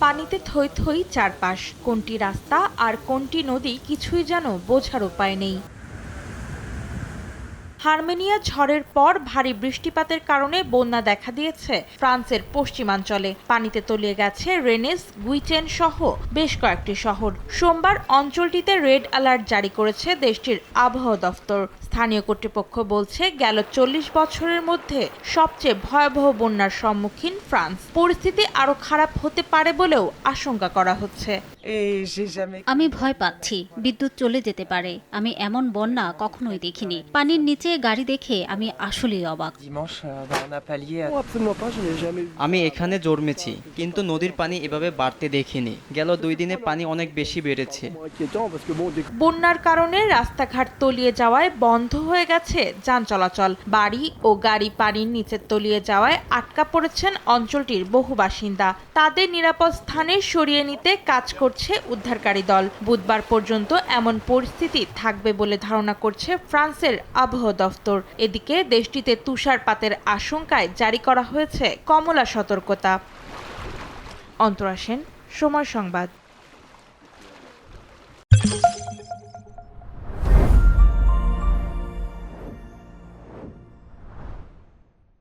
পানিতে থই থই চারপাশ, কোনটি রাস্তা আর কোনটি নদী কিছুই যেন বোঝার উপায় নেই। হার্মেনিয়া ঝড়ের পর ভারী বৃষ্টিপাতের কারণে বন্যা দেখা দিয়েছে ফ্রান্সের পশ্চিমাঞ্চলে। পানিতে তলিয়ে গেছে রেনেস, গুইচেন সহ বেশ কয়েকটি শহর। সোমবার অঞ্চলটিতে রেড অ্যালার্ট জারি করেছে দেশটির আবহাওয়া দফতর। স্থানীয় কর্তৃপক্ষ বলছে, গেল ৪০ বছরের মধ্যে সবচেয়ে ভয়াবহ বন্যার সম্মুখীন ফ্রান্স। পরিস্থিতি আরও খারাপ হতে পারে বলেও আশঙ্কা করা হচ্ছে। আমি ভয় পাচ্ছি, বিদ্যুৎ চলে যেতে পারে। আমি এমন বন্যা কখনোই দেখিনি। পানির নিচে গাড়ি দেখে আমি আসলেই অবাক। আমি এখানে জন্মেছি, কিন্তু নদীর পানি এভাবে বাড়তে দেখিনি। গেল 2 দিনে পানি অনেক বেশি বেড়েছে। বন্যার কারণে রাস্তাঘাট তলিয়ে যাওয়ায় বন্ধ হয়ে গেছে যান চলাচল। বাড়ি ও গাড়ি পানির নিচে তলিয়ে যাওয়ায় আটকা পড়েছেন অঞ্চলটির বহু বাসিন্দা। তাদের নিরাপদ স্থানে সরিয়ে নিতে কাজ করছে উদ্ধারকারী দল। বুধবার পর্যন্ত এমন পরিস্থিতি থাকবে বলে ধারণা করছে ফ্রান্সের আবহাওয়া দফতর। এদিকে দেশটিতে তুষারপাতের আশঙ্কায় জারি করা হয়েছে কমলা সতর্কতা। অন্তরা সেন, সময় সংবাদ।